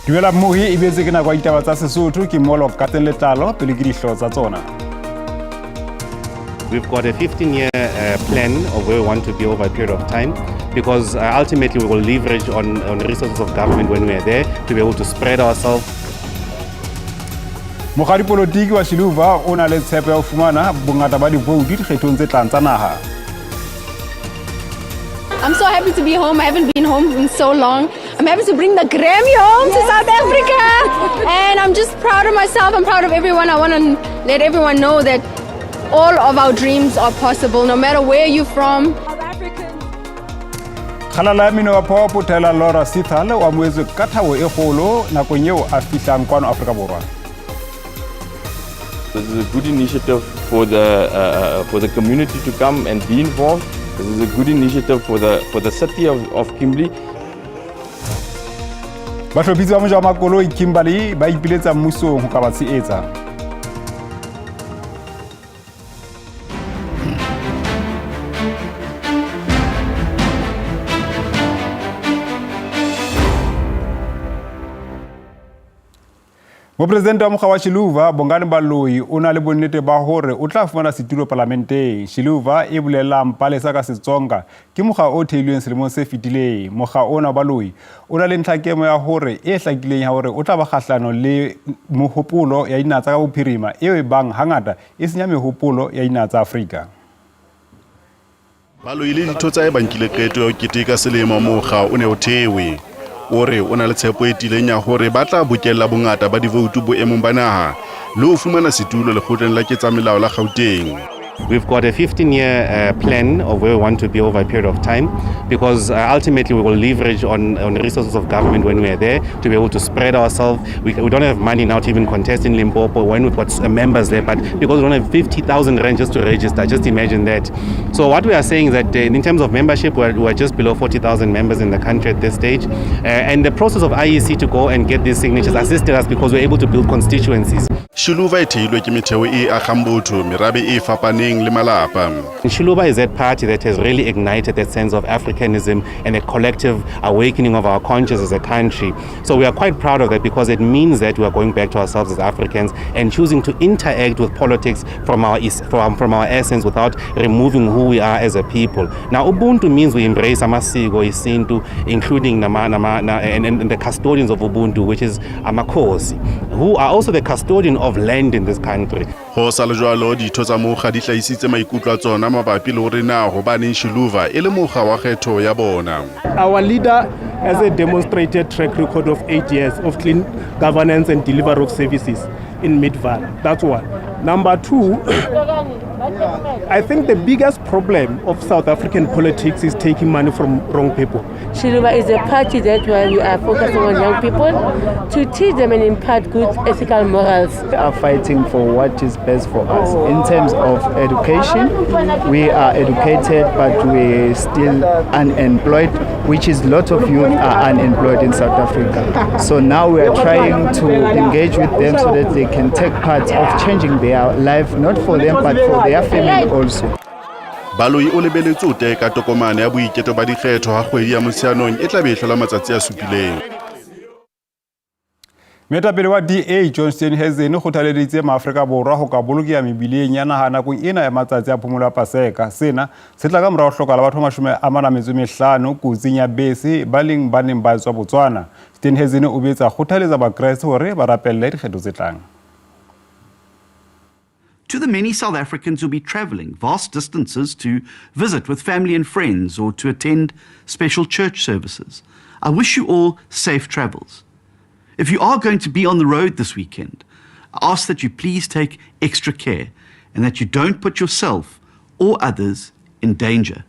Dumela mohi e betse ke na kwa ditaba tsa Sesotho ke molo ka teng letlalo pele ke dihlo tsa tsona. We've got a 15-year plan of where we want to be over a period of time, because ultimately we will leverage on resources of government when we are there to be able to spread ourselves. Mogadi politiki wa Shiluva o na le tshepo ya ho fumana bongata ba divoutu dikgethong tse tlang tsa naha. I'm so happy to be home. I haven't been home in so long. I'm happy to bring the Grammy home to South Africa. And I'm just proud of myself. I'm proud of everyone. I want to let everyone know that all of our dreams are possible, no matter where you're from. South Africans. Khalala mino wa popo tela Laura Sithale wa mwezi kathawo e kgolo nakong eo a fihlang kwano Afrika Borwa. This is a good initiative for the community to come and be involved. This is a good initiative for the city of Kimberley. Bahlopitsi ba moja wa makoloi Kimberley ba ipiletsa mmusong ho ka ba tsheetsa. Mopresidente wa mokga wa Shiluva Bongani Baloyi o na le bonnete ba hore o tla fumana setulo parlamenteng. Shiluva e bolelang Palesa ka Setsonga ke mokga o theilweng selemong se fetileng. Mokga ona Baloyi o na le ntlhakemo ya hore e hlakileng ya hore o tla ba kgahlano le mohopolo ya dinaha tsa ka bophirima eo e bang hangata e senya mehopolo ya dinaha tsa Afrika. Baloyi le ditho tsa e bankile qeto ya keteka selemo mokga o ne o thewe. Ore o na le tshepo e tileng ya hore ba tla bokella bongata ba divoutu boemong ba naha le ho fumana setulo lekgotleng la ketsamolao la Gauteng. We've got a 15-year plan of where we want to be over a period of time, because ultimately we will leverage on resources of government when we are there to be able to spread ourselves. We don't have money now to even contest in Limpopo when we've got members there, but because we don't have 50,000 rand just to register, just imagine that. So what we are saying is that in terms of membership, we're just below 40,000 members in the country at this stage. And the process of IEC to go and get these signatures assisted us because we're able to build constituencies. Shiluva e theilwe ke metheo e agang botho merabe e fapaneng le malapa. Shiluva is that party that has really ignited that sense of Africanism and a collective awakening of our conscience as a country. So we are quite proud of that, because it means that we are going back to ourselves as Africans and choosing to interact with politics from our essence without removing who we are as a people. Now Ubuntu means we embrace amasiko isintu, including and the custodians of Ubuntu, which is Amakhosi, who are also the custodian of land in this country. Ho sa le jwalo ditho tsa mokga di hlahisitse maikutlo a tsona mabapi le hore na ho baneng Shiluva e le mokga wa kgetho ya bona. Our leader has a demonstrated track record of 8 years of clean governance and delivery of services in Mid-Val. That's one. Number two, I think the biggest problem of South African politics is taking money from wrong people. Shiluva is a party that we are focusing on young people to teach them and impart good ethical morals. We are fighting for what is best for us. In terms of education, we are educated but we're still unemployed, which is a lot of youth are unemployed in South Africa. So now we are trying to engage with them so that they can take part of changing their life, not for them but for their family also. Baloyi o lebeletse ho teka tokomane ya boiketo ba dikgetho ha kgwedi ya Motsheanong e tla be e hlola matsatsi a supileng. Moetapele wa DA John Steenhuisen o kgothaleditse Maafrika Borwa ho ka bolokea mebileng ya naha nakong ena ya matsatsi a phomolo ya Paseka. Sena se tla ka morao hlokahala batho ba 45 kotsing ya bese ba leng ba neng ba tswa Botswana. Steenhuisen o betsa kgothaletsa Bakreste hore ba rapelle dikgetho tse tlang. To the many South Africans who'll be travelling vast distances to visit with family and friends or to attend special church services, I wish you all safe travels. If you are going to be on the road this weekend, I ask that you please take extra care and that you don't put yourself or others in danger.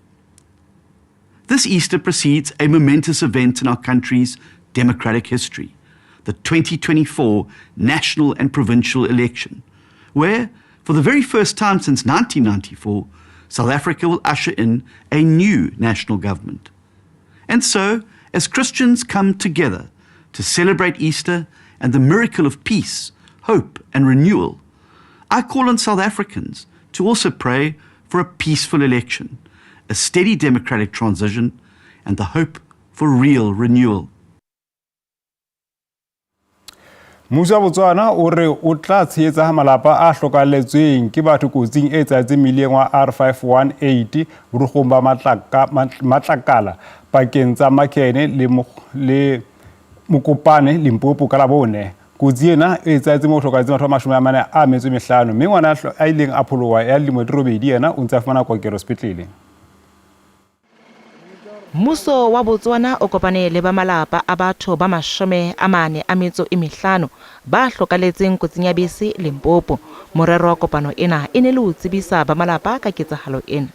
This Easter precedes a momentous event in our country's democratic history, the 2024 national and provincial election, where for the very first time since 1994, South Africa will usher in a new national government. And so, as Christians come together to celebrate Easter and the miracle of peace, hope and renewal, I call on South Africans to also pray for a peaceful election, a steady democratic transition, and the hope for real renewal. Mmuso wa Botswana o re o tla tshehetsa malapa a hlokalletsweng ke batho kotsing e etsahetseng mmileng wa R518 borukgong ba Matlakala pakeng tsa Makene le Mokopane Limpopo ka Labone. Kotsi ena e etsahetseng mo hlokalletseng batho ba 45 mme ngwana a ileng a pholoha ya dilemo di 8 yena o ntse a fumana kokelo sepetlele. Mmuso wa Botswana o kopane le ba malapa a batho ba 45 ba hlokalletseng kotsing ya bese Limpopo. Morero wa kopano ena e ne le ho tsebisa ba malapa ka ketsahalo ena.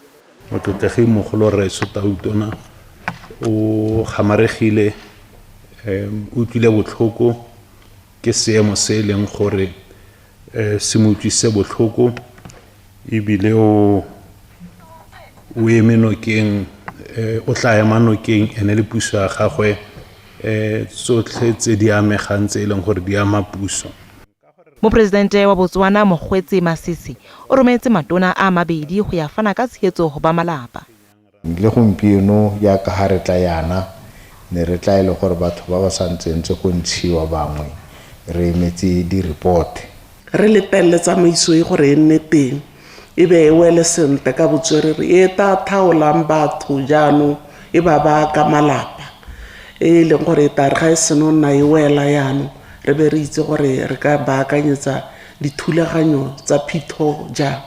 Motlotlegi mogolo re Sesotho o gamaregile o tlile botlhoko ke seemo se leng gore se mo utlwise botlhoko ebile o emenokeng o tla ema nokeng ene le puso ya gagwe tsotlhe tse di amegang tse e leng gore di ama puso. Mopresidente wa Botswana Mokgweetsi Masisi o rometse matona a mabedi go ya fana ka tshegetso go ba malapa. Le gompieno ya ka ha re tla yana ne re tla ile gore batho ba ba santseng go ntshiwa bangwe re emetse di report re letelle tsamaiso e gore e nne teng e be e wele sente ka botswerere e ta thaolang batho jaanong e ba ka malapa e leng gore ta re ga e seno nna e wela yaanong re be re itse gore re ka baakanyetsa dithulaganyo tsa phitho jang.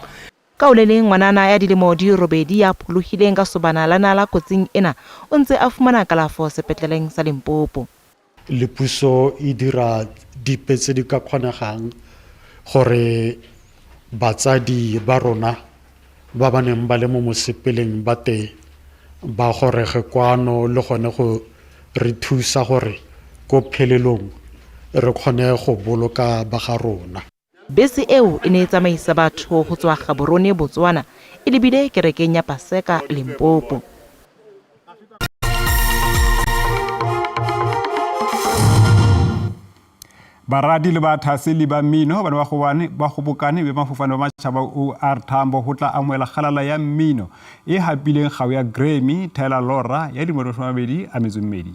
Ka o le leng ngwanana ya dilemo di 8 ya pholohileng ka sobana la nala kotsing ena o ntse a fumana kalafo sepetleleng sa Limpopo. Le puso e dira dipetse di ka kgonegang gore batsadi ba rona ba baneng ba le mo mosepeleng ba te ba gorege kwano le gone go re thusa gore ko phelelong re kgone go boloka ba ga rona. Bese eo e ne e tsamaisa batho go tswa Gaborone Botswana e lebile kerekeng ya Paseka Limpopo. Baradi le bathaseli ba mmino ba gobokane be mafofane ba matšhaba OR Tambo ho tla amoela kgalala ya mmino e hapileng kgao ya Grammy Taylor Laura ya dilemo 20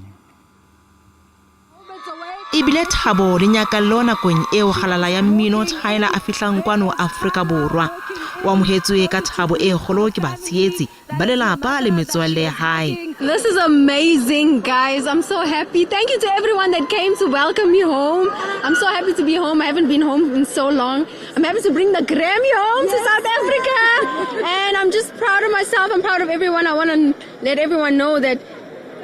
Ibile thabo le nyakallo nakong eo kgalala ya mmino Tyler a fihlang kwano Afrika Borwa. Wa mohetswe ka thabo e kgolo ke batshehetsi ba lelapa le metswalle ya hae. This is amazing, guys. I'm so happy. Thank you to everyone that came to welcome me home. I'm so happy to be home. I haven't been home in so long. I'm happy to bring the Grammy home to South Africa. And I'm just proud of myself. I'm proud of everyone. I want to let everyone know that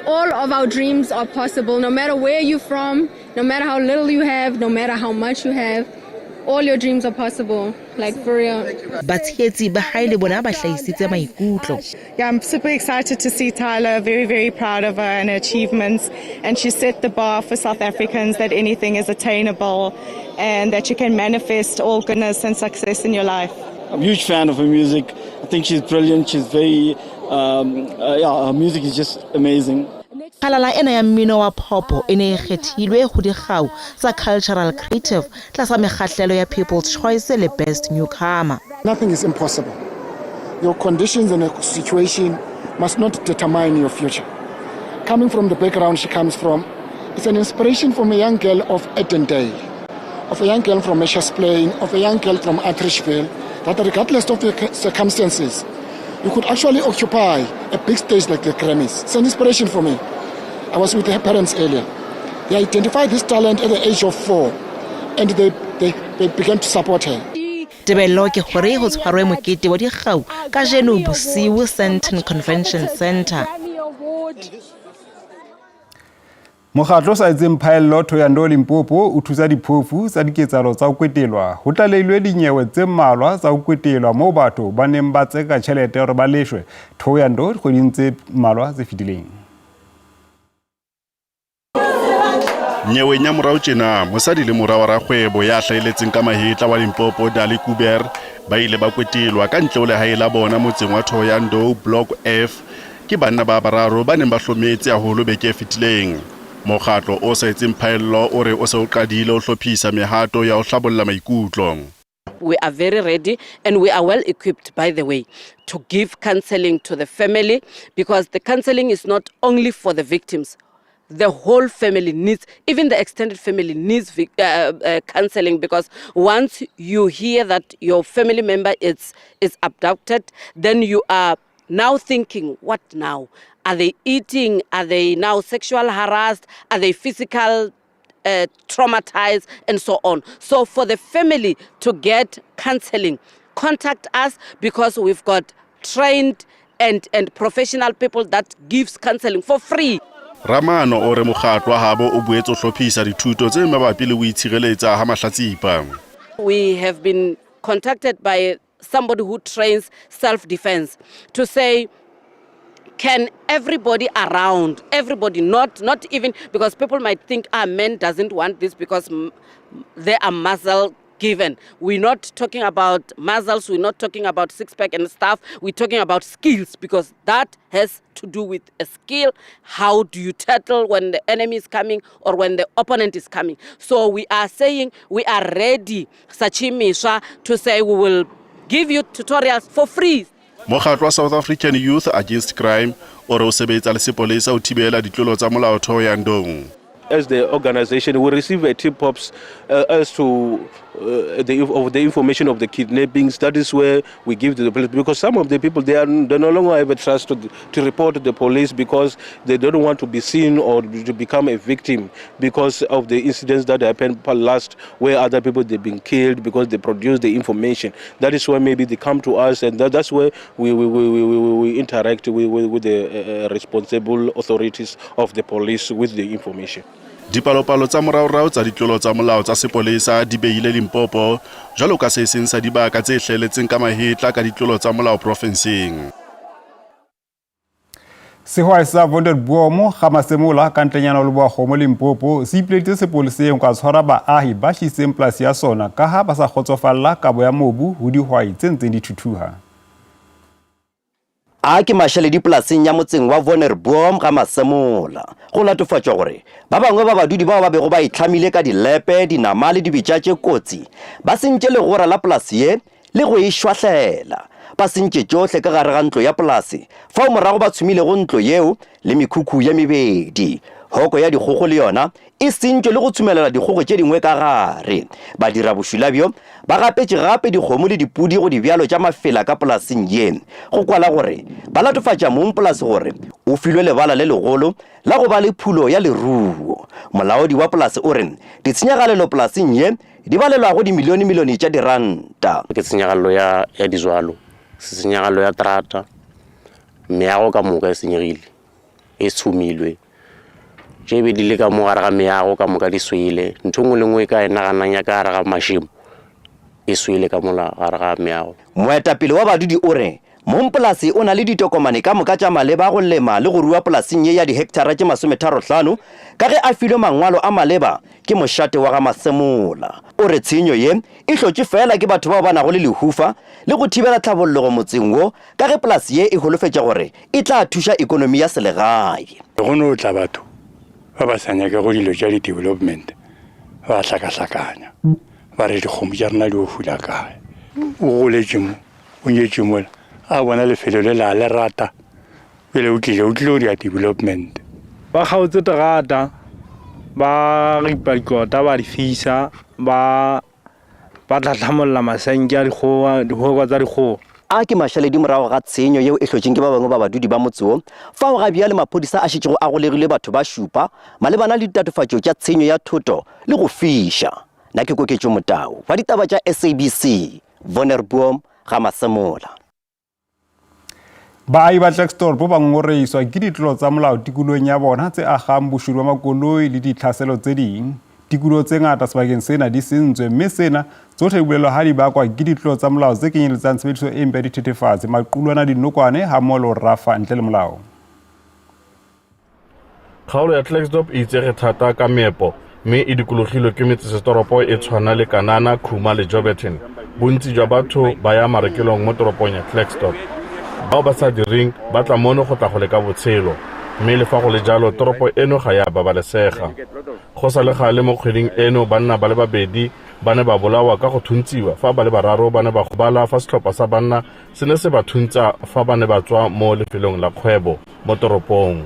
all of our dreams are possible, no matter where you're from, no matter how little you have, no matter how much you have. All your dreams are possible, like for real. Yeah, I'm super excited to see Tyler, very, very proud of her and her achievements. And she set the bar for South Africans that anything is attainable and that you can manifest all goodness and success in your life. I'm a huge fan of her music. I think she's brilliant. She's very, her music is just amazing. Kgalala ena ya mmino wa pop ene kgethilwe go digao tsa cultural creative tlasa mekgahlelo ya People's Choice le Best Newcomer. Nothing is impossible. Your conditions and your situation must not determine your future. Coming from the background she comes from, it's an inspiration from a young girl of Edendale, of a young girl from Meshers Plain, of a young girl from Atteridgeville, that regardless of the circumstances, you could actually occupy a big stage like the Grammys. It's an inspiration for me. I was with her parents earlier. They identified this talent at the age of 4 and they began to support her. Tebello ke gore ho tshwarwe mokete wa digao ka jeno bosiu Sandton Convention Center. Mokgatlo sa etseng phaello Thoyando Limpopo o thusa diphofu tsa diketsalo tsa ho kwetelwa. Ho tlalehilwe dinyewe tse mmalwa tsa ho kwetelwa moo batho ba neng ba tseka tjhelete hore ba leshwe Thoyando dikgweding tse mmalwa tse fetileng. Nyewe nya morao tjena mosadi le morao ra kgwebo ya hlaeletseng ka mahetla wa Limpopo Dali Kuber ba ile ba kwetelwa ka ntle le haela bona motseng wa Thoyando Block F ke banna ba bararo ba neng ba hlometse haholo beke fetileng. Mokgatlo o sa etseng phaello o re o se o qadile o hlophisa mehato ya ho hlabolla maikutlo. We are very ready and we are well equipped, by the way, to give counseling to the family, because the counseling is not only for the victims. the whole family needs, even the extended family needs counseling, because once you hear that your family member is abducted, then you are now thinking, what now? Are they eating? Are they now sexual harassed? Are they physical traumatized, and so on? So for the family to get counseling, contact us, because we've got trained and professional people that gives counseling for free. Ramano o re mokgatlo wa habo o boetse o hlophisa dithuto tse mabapi le ho itshireletsa ha mahlatsipa. We have been contacted by somebody who trains self-defense to say, can everybody around, everybody, not even, because people might think, men doesn't want this because they are muscle given. We're not talking about muscles, we're not talking about six-pack and stuff, we're talking about skills, because that has to do with a skill. How do you tackle when the enemy is coming or when the opponent is coming? So we are saying we are ready, Sachimisha, to say we will give you tutorials for free. Mokgatlo wa South African Youth Against Crime o re o sebetsa le sepolesa ho thibela ditlolo tsa molaotheo ya Ndong. As the organization, we receive a tip-ups as to the information of the kidnappings. That is where we give to the police, because some of the people, they no longer have a trust to report to the police, because they don't want to be seen or to become a victim because of the incidents that happened last, where other people, they've been killed because they produce the information. That is why maybe they come to us, and that's where we interact with the responsible authorities of the police with the information. Dipalopalo tsa moraorao tsa ditlolo tsa molao tsa sepolesa di beile Limpopo jwalo ka se seng sa dibaka tse hleletseng ka mahetla ka ditlolo tsa molao profenseng. Sehwai sa Wonderboom ga Masemola ka ntlenyana le boago mo Limpopo se ipletetse sepoleseng ka tshwara baahi ba tlisitseng polasi ya sona ka ha ba sa kgotsofalla kabo ya mobu ho dihwai tse ntseng di thuthuha. A ke mashale dipolaseng ya motseng wa Wonderboom ga Masemola go latofatšwa gore ba bangwe ba badudi bao ba bego ba itlhamile ka dilepe dinama le dibitšatše kotsi ba sentše legora la polasi ye le go e šwahlela ba sentše tšohle ka gare ga ntlo ya polasi fa o morago ba tshumile go ntlo yeo le mekhukhu ya mebedi. Hoko ya dikgogo le yona e sentšwe le go tshumelela dikgogo tše dingwe ka gare. Ba dira bošula bjo ba gapetše gape dikgomo le dipudi go dibjalo tša mafela ka polaseng ye go kwala gore ba latofatša mong polasi gore o filwe lebala le legolo la go ba le phulo ya leruo. Molaodi wa polasi o re ditshenyagalelo polaseng ye di balelwa go dimilione tša diranta. Ke tshenyagalelo ya dijalo, tshenyagalelo ya trata, meago ka moka e senyegile e tshumilwe jebe di le ka mo gare ga meago ka moka di swele ntho ngwe le ngwe ka ena ga nanya ka gare ga mashimo e swele ka mola gare ga meago. Moetapele wa badudi o re mompolasi o na le ditokomane ka moka tša maleba go lema le go rua polaseng ye ya dihekthara tše 35 ka ge a filwe mangwalo a maleba ke mošate wa ga Masemola. O re tshenyo ye e hlotše fela ke batho bao ba nago le lehufa le go thibela tlhabollogo motseng wo ka ge polasi ye e holofetša gore e tla thuša ikonomi ya selegae. Go no tla batho ba ba sa nyake go dilo tša di-development ba hlakahlakanya ba re dikgomo tša rena di o fula kae o goletše mo o nyetše mola a bona lefelo le la le rata pele o tlile o dia development ba kgaotse terata ba ripa dikota ba di fisa ba tlatlamolla masenke a dikgogo tsa dikgogo. A ke mashale di morago ga tshenyo yeo e hlotšeng ke ba bangwe ba badudi ba motseo fa o gabia le maphodisa a šetšego a golegile batho ba šupa malebana le ditatofatšo tša tshenyo ya thoto le go fiša. Na ke Koketšo Motau wa ditaba tša SABC Wonderboom ga Masemola. Baahi ba Klerksdorp ba ngoreiswa ke ditlolo tsa molao tikolong ya bona tse agang boshodu ba makoloi le ditlhaselo tse ding. Tikolo tse ngata sebakeng sena di sentswe mme sena tsohle di bolelwa ha di bakwa ke ditlolo tsa molao tse kenyeletsang tshebediso e mpe ya dithethefatsi maqulwana dinokwane hammoho le ho rafa ntle le molao. Kgaolo ya Klerksdorp e itsege thata ka meepo mme e dikologilwe ke metsesetoropo e tshwana le Kanana, Khuma le Joburton. Bontsi jwa batho ba ya marekelong mo toropong ya Klerksdorp. Bao ba sa direng ba tla mono go tla go leka botshelo mme le fa go le jalo toropo eno ga ya babalesega. Go sa le gale mo kgweding eno banna ba le babedi ba ne ba bolawa ka go thuntsiwa fa ba le bararo ba ne ba gobala fa setlhopha sa banna se ne se ba thuntsa fa ba ne ba tswa mo lefelong la kgwebo mo toropong.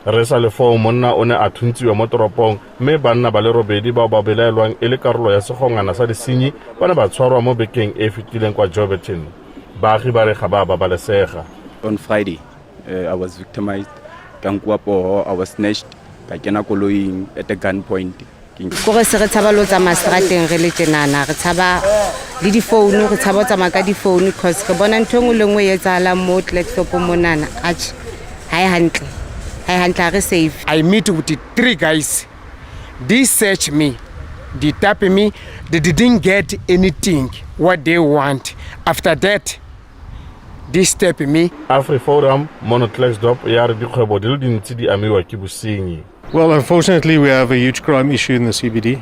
re sa le foo monna o ne a thuntsiwa mo toropong mme banna ba le robedi bao ba belaelwang e le karolo ya segongana sa disenyi ba ne ba tshwarwa mo bekeng e fetileng kwa Joburg. Baagi ba re ga ba babalesega. On Friday, I was victimized. I was snatched. Ka kena koloing at a gunpoint. Kore se re tshaba lo tsa mastrateng re le tsenana re tshaba le di phone re tshaba tsa maka di phone because re bona ntho le ngwe e tsala mo Klextop monana atch hai hantle re safe. I meet with the 3 guys. They search me, they tap me, they didn't get anything what they want. After that, they step me. AfriForum mono Klextop ya re dikgwebo di le dintsi di amiwa ke bosenyi. Well, unfortunately, we have a huge crime issue in the CBD.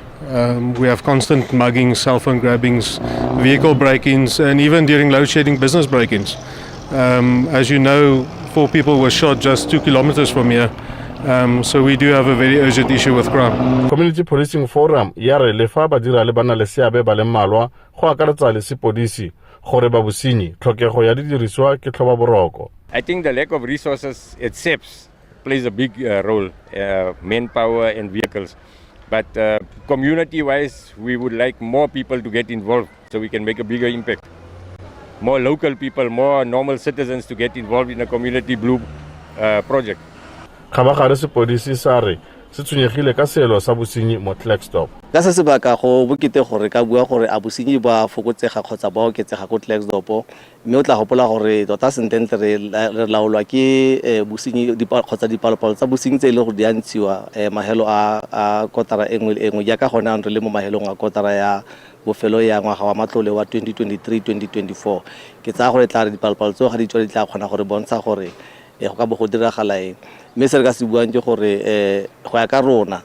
We have constant muggings, cell phone grabbings, vehicle break-ins, and even during load shedding, business break-ins. As you know, 4 people were shot just 2 kilometers from here. So we do have a very urgent issue with crime. Community Policing Forum ya re le fa badira le bana le seabe ba le mmalwa go akaretsa le sepodisi gore ba bosenyi tlhokego ya didiriswa ke tlhoba boroko. I think the lack of resources itself plays a big role, manpower and vehicles. But community-wise, we would like more people to get involved so we can make a bigger impact. More local people, more normal citizens to get involved in a community blue project. Khabagare sepodisi sa re se tshwenyegile ka seelo sa bosenyi mo Klextop. Ka se sebaka go bokete gore ka bua gore a bosenyi ba fokotsega kgotsa ba oketsega go Klextop mme o tla gopola gore tota sentente re laolwa ke bosenyi kgotsa dipalopalo tsa bosenyi tse ile go di antshiwa mahelo a kotara engwe le engwe ya ka gona re le mo mahelong a kotara ya bofelo ya ngwaga wa matlole wa 2023-2024 ke tsa gore tla re dipalopalo tso ga di tswa di tla kgona gore bontsha gore go ka bo go diragala eng mme se re ka se buang ke gore go ya ka rona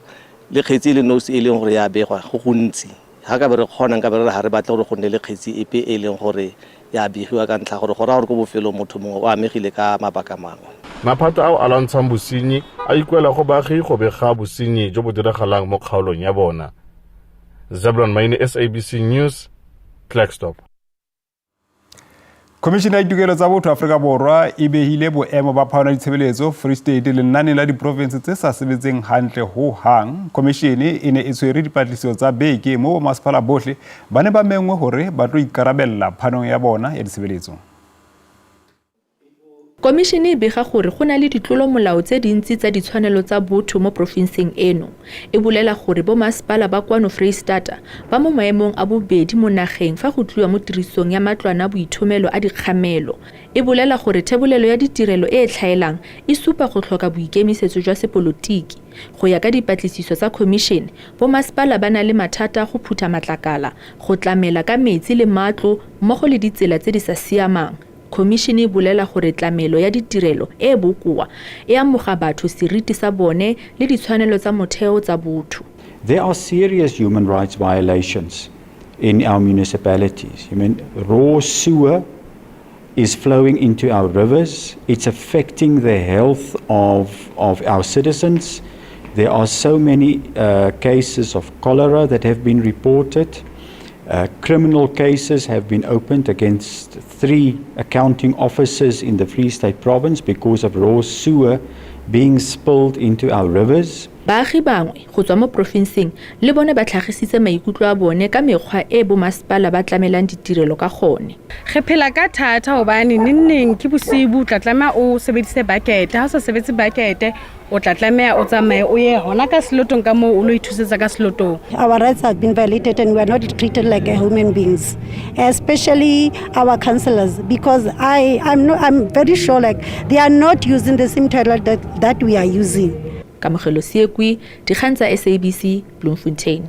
le kgetsi le nosi e leng gore ya begwa go gontsi ha ka be re kgona ka be re ha re batla gore go nne le kgetsi epe e leng gore ya begiwa ka ntlha gore go ra gore go bofelo motho mongwe o amegile ka mabaka mangwe. Maphata ao a lwantshang bosenyi a ikuela go baagi go bega bosenyi jo bo diragalang mo kgaolong ya bona. Zebron Maine, SABC News, Klextop. Komishina ya Ditokelo tsa Botho Afrika Borwa e behile boemo ba phano ya ditshebeletso Free State lenane la diprovince tse sa sebetseng hantle ho hang. Komishene e ne e tshwere dipatlisiso tsa beke mo masepala bohle ba ne ba mengwe hore ba tlo ikarabella phanong ya bona ya ditshebeletso. Komishene e bega gore go na le ditlolo molao tse dintsi tsa ditshwanelo tsa botho mo provinseng eno. E bolela gore bo masepala ba kwano Freistata ba mo maemong a bobedi mo nageng fa go tliwa mo tirisong ya matlwana boithomelo a dikgamelo. E bolela gore thebolelo ya ditirelo e tlhaelang e supa go tlhoka boikemisetso jwa sepolotiki. Go ya ka dipatlisiso tsa commission, bo masepala ba na le mathata go phutha matlakala, go tlamela ka metsi le matlo mmogo le ditsela tse di sa siamang. Commission e bolela gore tlamelo ya ditirelo e bokoa e amoga batho seriti sa bone le ditshwanelo tsa motheo tsa botho. There are serious human rights violations in our municipalities. I mean, raw sewer is flowing into our rivers. It's affecting the health of our citizens. There are so many cases of cholera that have been reported. Criminal cases have been opened against 3 accounting officers in the Free State province because of raw sewer being spilled into our rivers. Baagi bangwe go tswa mo provinseng le bone ba tlhagisitse maikutlo a bone ka mekgwa e bo masepala ba tlamelang ditirelo ka gone. Re phela ka thata hobane neng ke bosibu tla tlamea o sebedise bucket ha o sa sebetse bucket o tla tlamea o tsamaye o ye hona ka slotong ka mo o lo ithusetsa ka slotong. Our rights have been violated and we are not treated like human beings, especially our councillors, because I'm very sure like they are not using the same title that we are using. Kamogelo Siekwi, dikgang tsa SABC, Bloemfontein.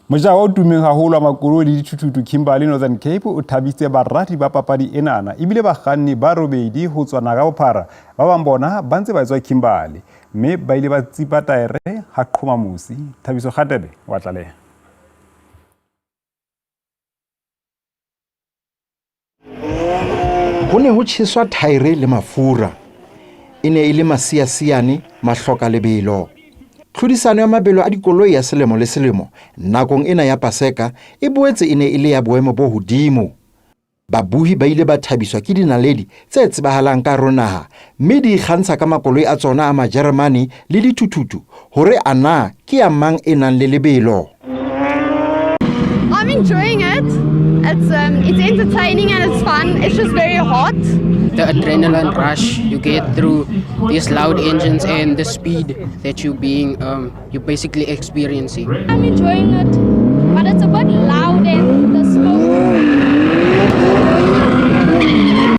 Moja o tumeng haholo makoloi le dithututu Kimberley Northern Cape o thabitse barati ba papadi enana ebile ba kganni ba robedi ho tswa naga bophara ba bang bona ba ntse ba tswa Kimberley mme ba ile ba tsipa taere ha qhoma musi. Thabiso Khatebe wa tlaleha. Ho ne ho tjheswa thaere le mafura e ne e le masiasiane mahloka lebelo. Tlhodisano ya mabelo a dikoloi ya selemo le selemo nakong ena ya Paseka e boetse e ne e le ya boemo bo hodimo. Babuhi ba ile ba thabiswa ke dinaledi tse tsebahalang ka ronaha, mme di ikgantsha ka makoloi a tsona a Majeremane le dithuthuthu hore ana ke ya mang e nang le lebelo. I'm enjoying it. It's entertaining and it's fun. It's just very hot. The adrenaline rush you get through these loud engines and the speed that you're basically experiencing. I'm enjoying it, but it's a bit loud and the smoke.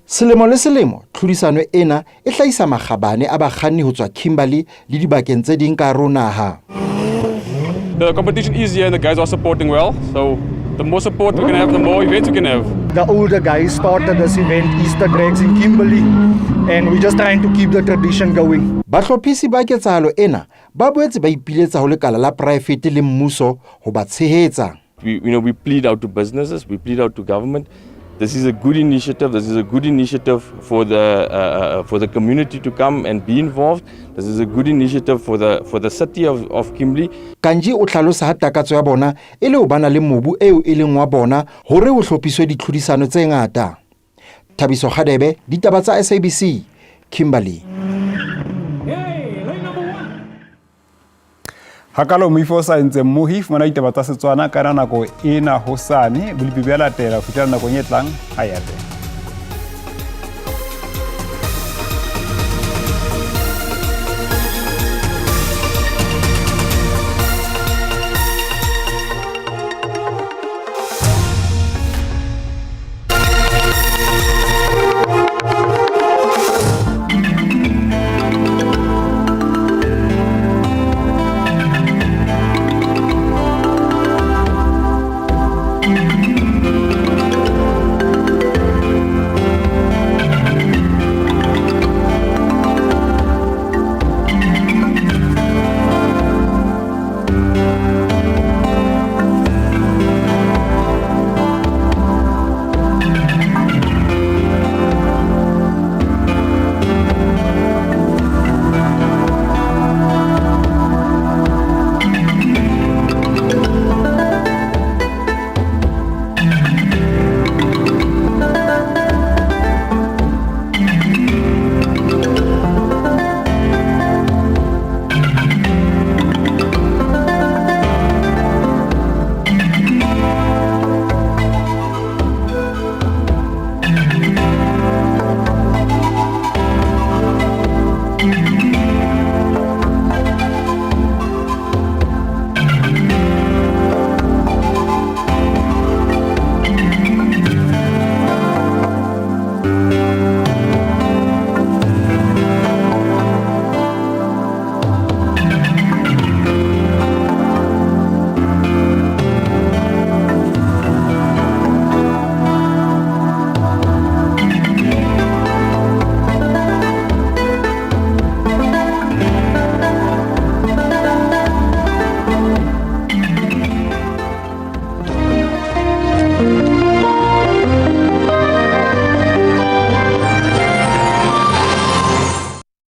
Selemo le selemo, tlhodisano ena e hlahisa makgabane a bakganni ho tswa Kimberley le dibakeng tse ding ka ronaha. The competition is here and the guys are supporting well. So the more support we can have, the more events we can have. The older guys started this event, Easter Drags in Kimberley, and we're just trying to keep the tradition going. Bahlophisi ba ketsahalo ena ba boetse ba ipiletsa ho lekala la private le mmuso ho ba tshehetsa. We plead out to businesses, we plead out to government. This is a good initiative. This is a good initiative for the community to come and be involved. This is a good initiative for the city of Kimberley. Kanji o tlhalosa ha takatso ya bona e le ho bana le mobu eo e leng wa bona hore ho hlophiswe ditlhodisano tse ngata. Thabiso Khadebe, Ditaba tsa SABC, Kimberley. Hakalo moifo sa ntse mohi fumana ditaba tsa Setswana ka nako ena hosane bulipi bja latela fitela nako e tlang hayate.